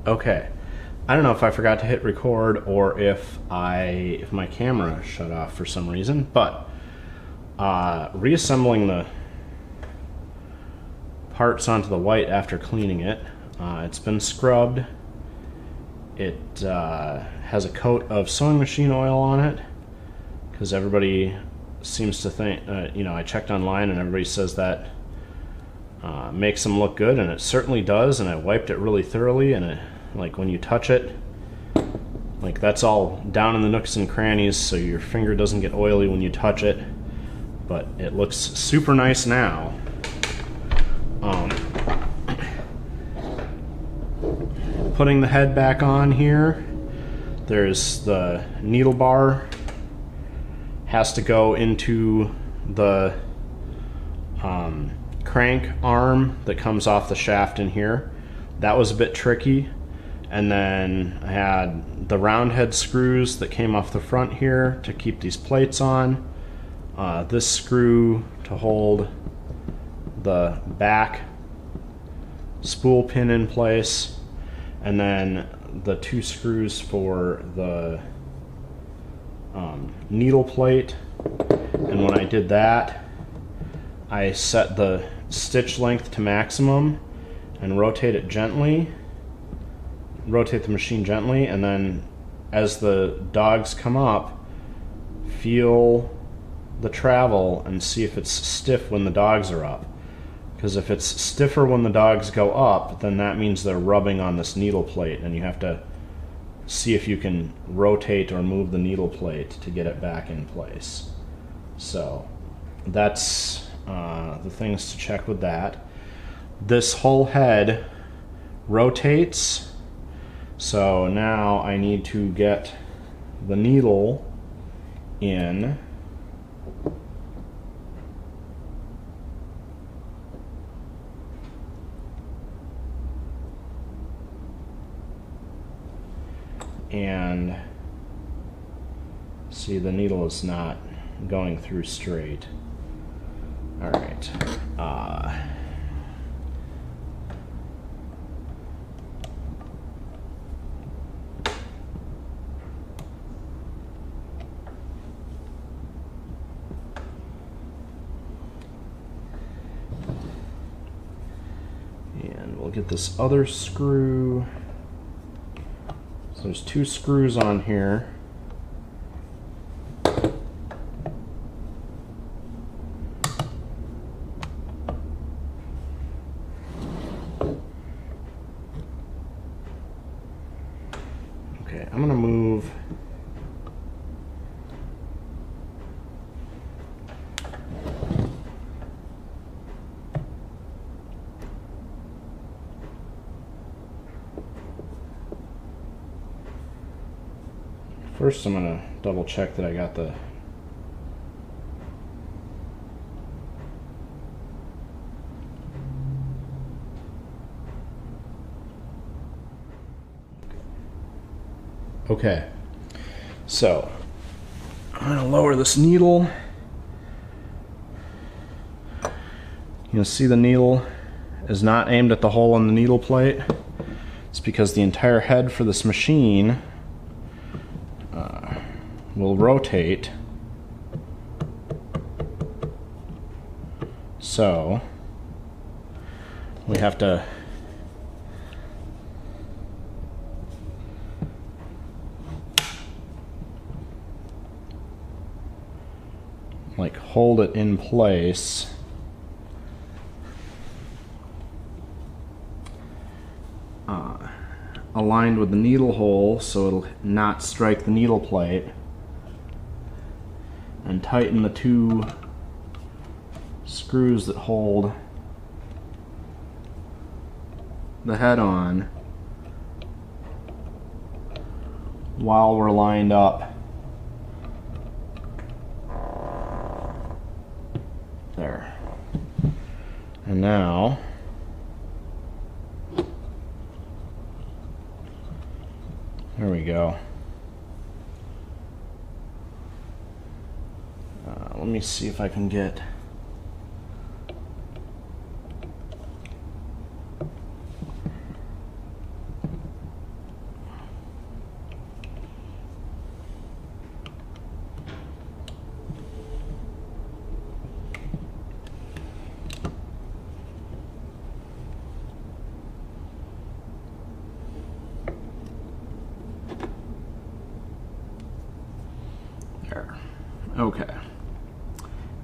Okay, I don't know if I forgot to hit record or if my camera shut off for some reason, but reassembling the parts onto the white after cleaning it. It's been scrubbed. It has a coat of sewing machine oil on it because everybody seems to think, I checked online and everybody says that makes them look good, and it certainly does. And I wiped it really thoroughly, and like when you touch it, like that's all down in the nooks and crannies, so your finger doesn't get oily when you touch it. But it looks super nice now. Putting the head back on here, there's the needle bar has to go into the crank arm that comes off the shaft in here. That was a bit tricky. And then I had the round head screws that came off the front here to keep these plates on. This screw to hold the back spool pin in place, and then the two screws for the needle plate. And when I did that, I set the stitch length to maximum and rotate it gently, rotate the machine gently, and then as the dogs come up, feel the travel and see if it's stiff when the dogs are up. Because if it's stiffer when the dogs go up, then that means they're rubbing on this needle plate, and you have to see if you can rotate or move the needle plate to get it back in place. So that's the things to check with that. This whole head rotates, so now I need to get the needle in. And see, the needle is not going through straight. All right. And we'll get this other screw. So there's two screws on here. Okay, I'm gonna move first. I'm gonna double check that I got the okay. So I'm gonna lower this needle. You'll see the needle is not aimed at the hole in the needle plate. It's because the entire head for this machine will rotate. So we have to like hold it in place aligned with the needle hole so it'll not strike the needle plate, and tighten the two screws that hold the head on while we're lined up. There. And now there we go. Let me see if I can get Okay.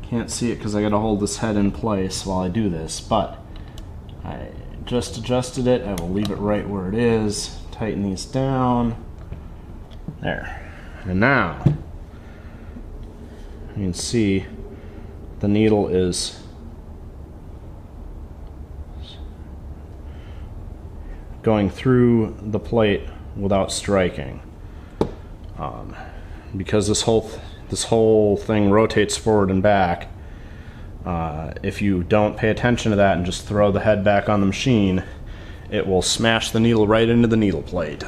Can't see it because I gotta hold this head in place while I do this, but I just adjusted it. I will leave it right where it is. Tighten these down. There. And now you can see the needle is going through the plate without striking. Because this whole thing rotates forward and back, if you don't pay attention to that and just throw the head back on the machine, it will smash the needle right into the needle plate.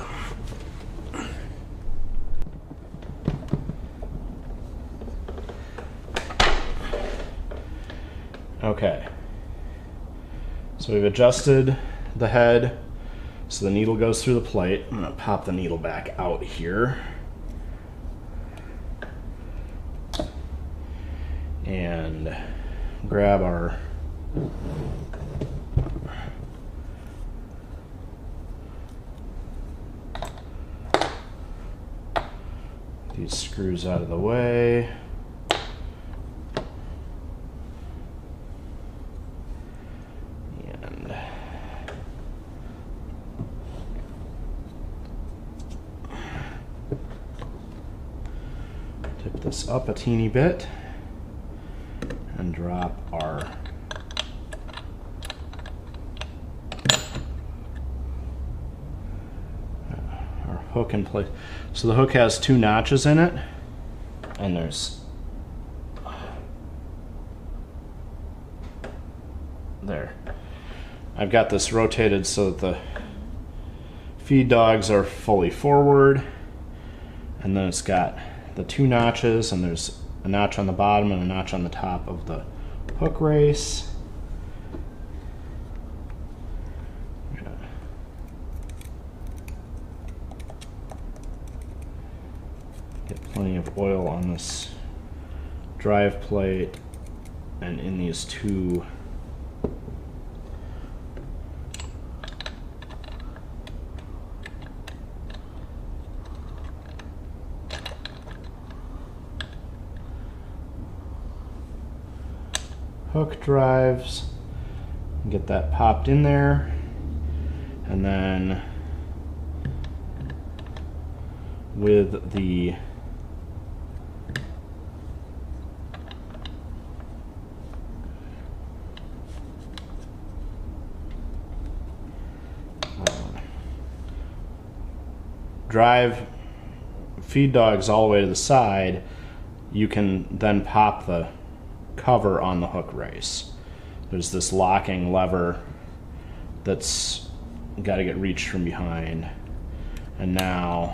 Okay, so we've adjusted the head so the needle goes through the plate. I'm going to pop the needle back out here and grab our these screws out of the way. And tip this up a teeny bit and drop our hook in place. So the hook has 2 notches in it, and there. I've got this rotated so that the feed dogs are fully forward, and then it's got the 2 notches, and there's a notch on the bottom and a notch on the top of the hook race. Get plenty of oil on this drive plate and in these 2 hook drives. Get that popped in there, and then with the drive feed dogs all the way to the side, you can then pop the cover on the hook race. There's this locking lever that's got to get reached from behind, and now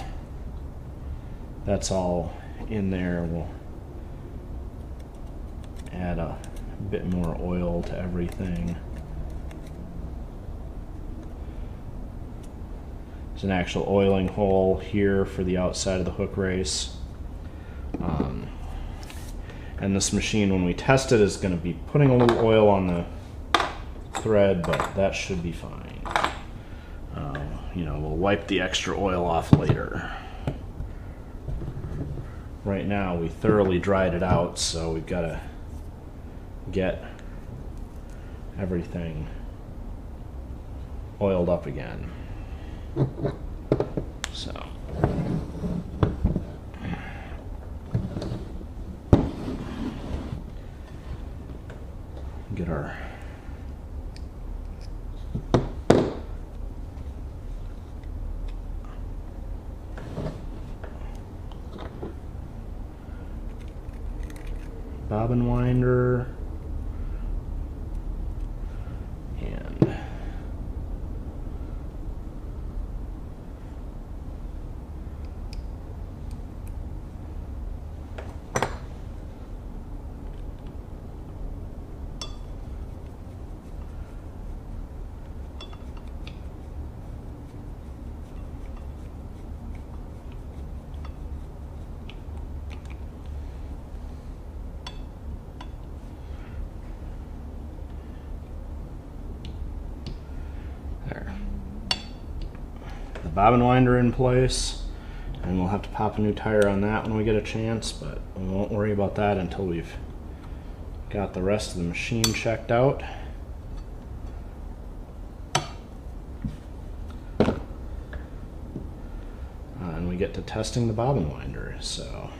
that's all in there. We'll add a bit more oil to everything. There's an actual oiling hole here for the outside of the hook race. And this machine, when we test it, is going to be putting a little oil on the thread, but that should be fine. We'll wipe the extra oil off later. Right now, we thoroughly dried it out, so we've got to get everything oiled up again. So. Get our bobbin winder and bobbin winder in place, And we'll have to pop a new tire on that when we get a chance, but we won't worry about that until we've got the rest of the machine checked out. And we get to testing the bobbin winder. So,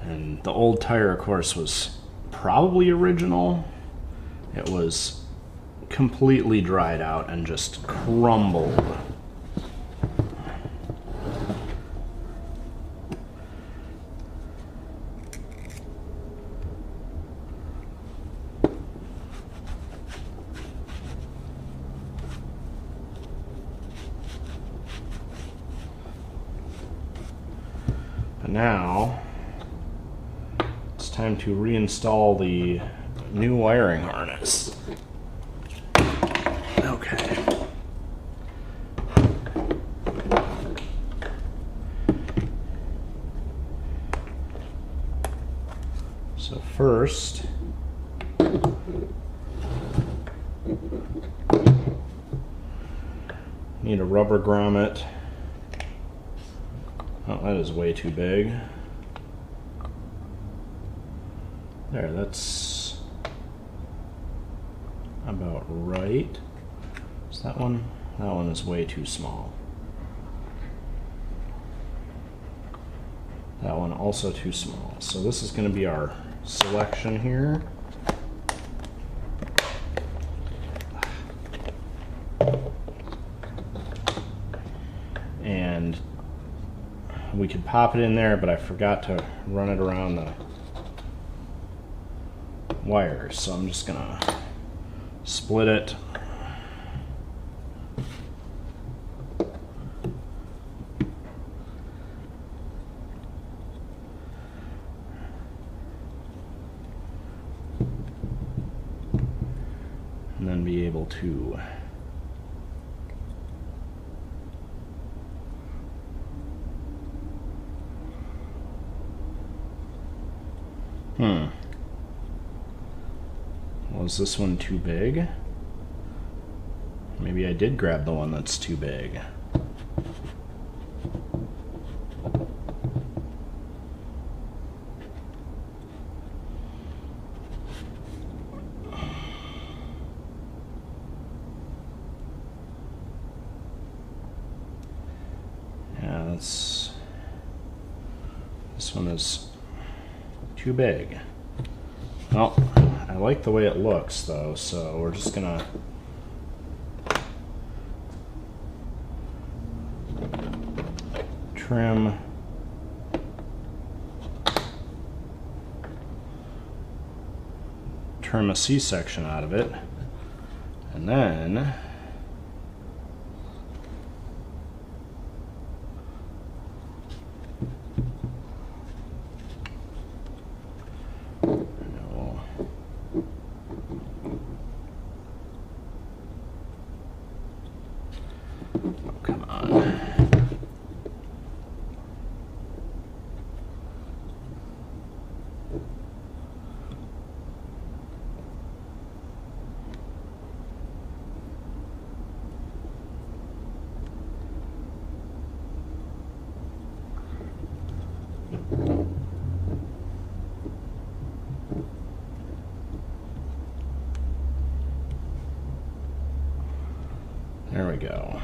and the old tire, of course, was probably original. It was completely dried out and just crumbled. But now it's time to reinstall the new wiring harness. Okay. So first, need a rubber grommet. Oh, that is way too big. There, that's about right. Is that one? That one is way too small. That one also too small. So this is going to be our selection here. And we could pop it in there, but I forgot to run it around the wires. So I'm just going to split it. And then be able to was this one too big? Maybe I did grab the one that's too big. Yeah, this one is too big. Well, I like the way it looks though, so we're just gonna trim a C-section out of it, and then there we go.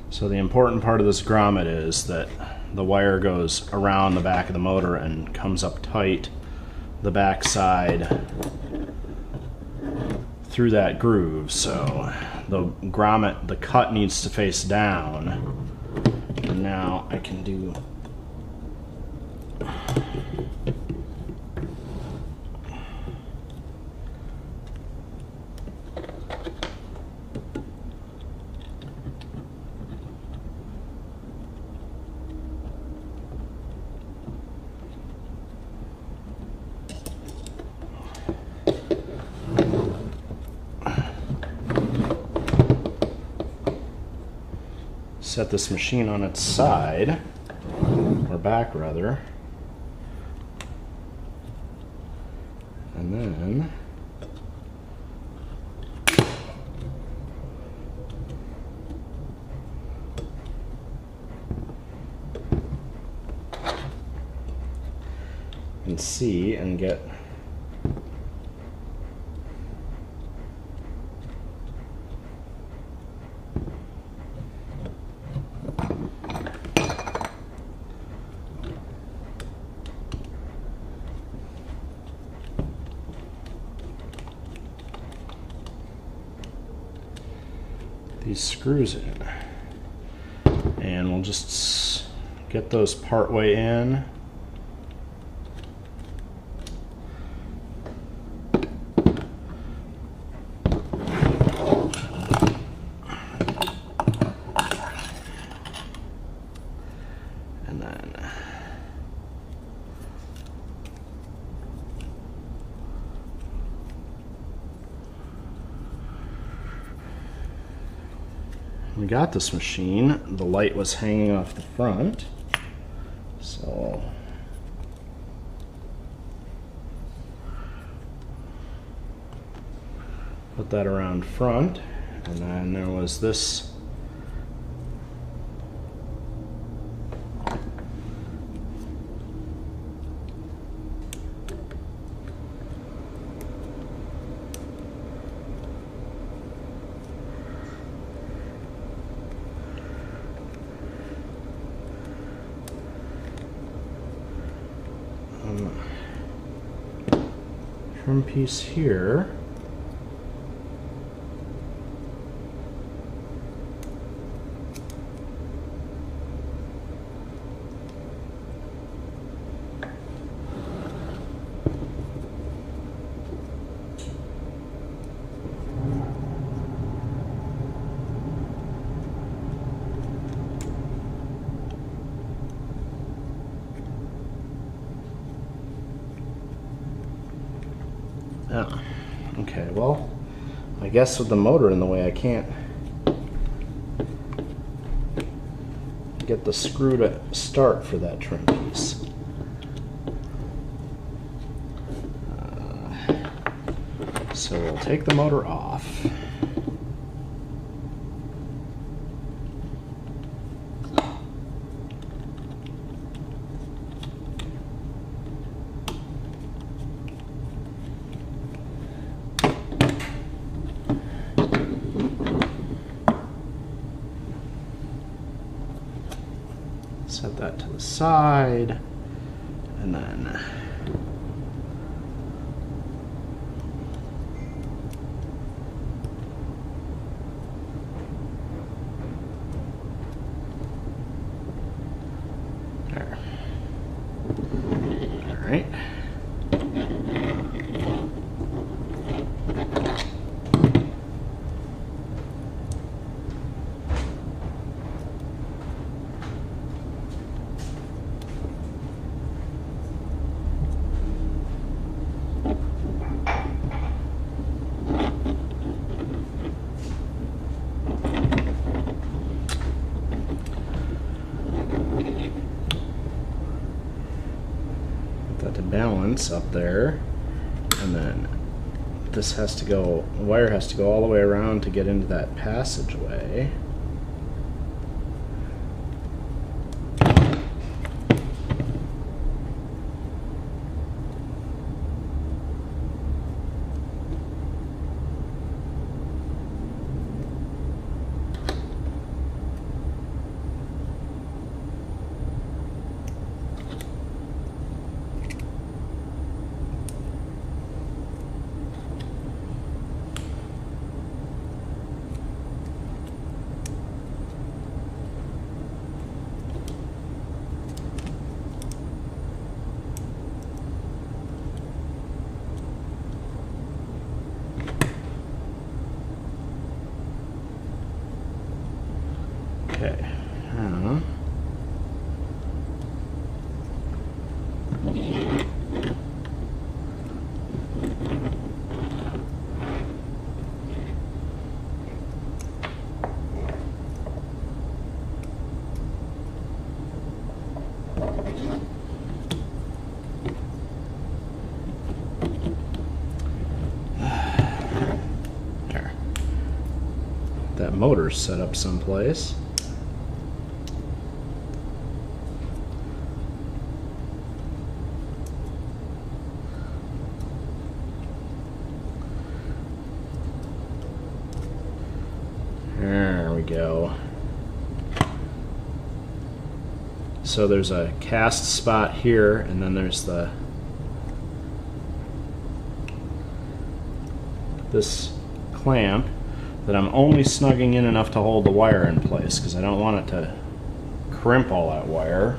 So the important part of this grommet is that the wire goes around the back of the motor and comes up tight the back side through that groove. So the grommet, the cut needs to face down. And now I can do set this machine on its side, or back rather, and then can see and get these screws in, and we'll just get those part way in. And then we got this machine. The light was hanging off the front, so put that around front, and then there was this trim piece here. Oh, okay, well, I guess with the motor in the way I can't get the screw to start for that trim piece. So we'll take the motor off. Set that to the side, and then there. All right. To balance up there, and then this has to go, the wire has to go all the way around to get into that passageway. Okay. There. That motor's set up someplace. go. So there's a cast spot here, and then there's this clamp that I'm only snugging in enough to hold the wire in place because I don't want it to crimp all that wire.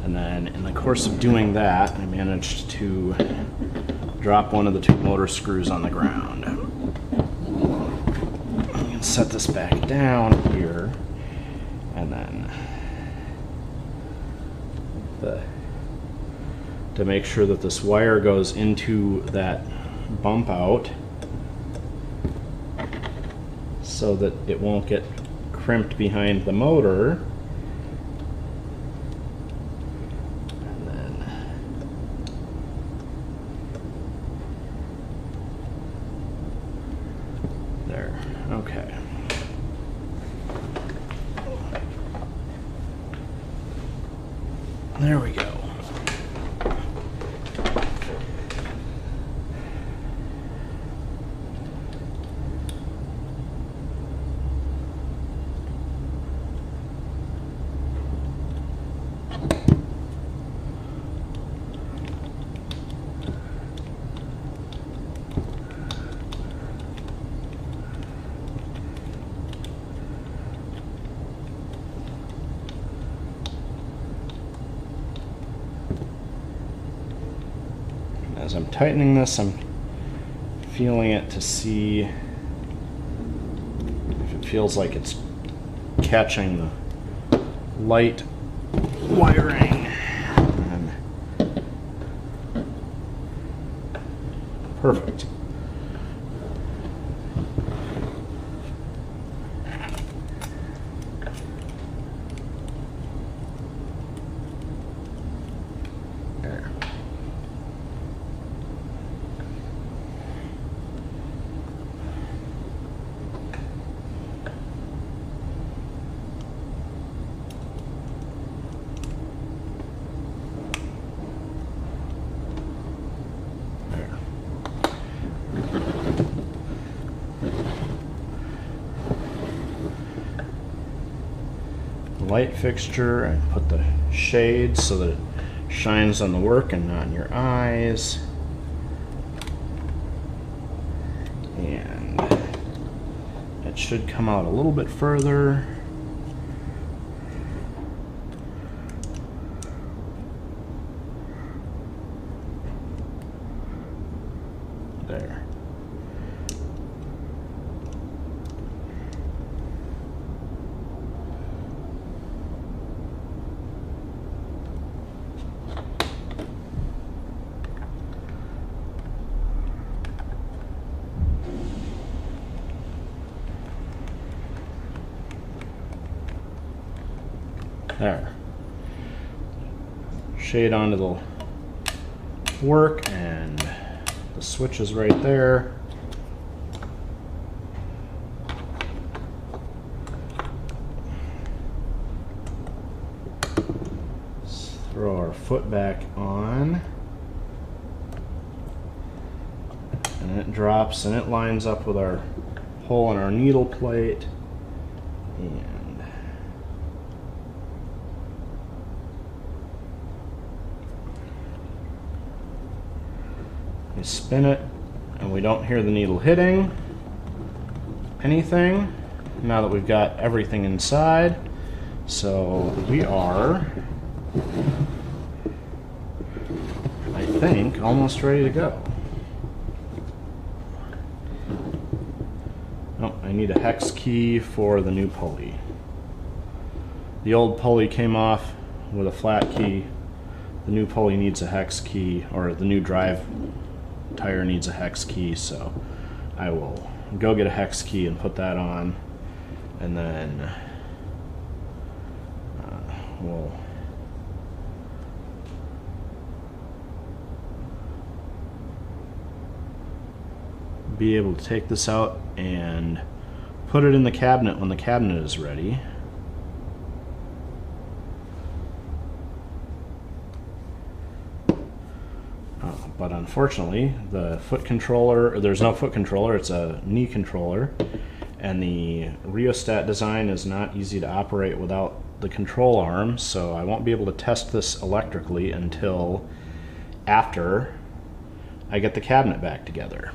And then in the course of doing that, I managed to drop one of the 2 motor screws on the ground. I can set this back down here, and then to make sure that this wire goes into that bump out so that it won't get crimped behind the motor. And then there. Okay. There we go. As I'm tightening this, I'm feeling it to see if it feels like it's catching the light wiring. And perfect. There. Light fixture, and put the shade so that it shines on the work and not in your eyes. And it should come out a little bit further. There. There. Shade onto the work, and the switch is right there. Let's throw our foot back on. And it drops and it lines up with our hole in our needle plate. And we spin it, and we don't hear the needle hitting anything now that we've got everything inside. So we are, I think, almost ready to go. Oh, I need a hex key for the new pulley. The old pulley came off with a flat key. The new pulley needs a hex key, or the new drive tire needs a hex key, so I will go get a hex key and put that on, and then we'll be able to take this out and put it in the cabinet when the cabinet is ready. But unfortunately, the foot controller, there's no foot controller, it's a knee controller, And the rheostat design is not easy to operate without the control arm, so I won't be able to test this electrically until after I get the cabinet back together.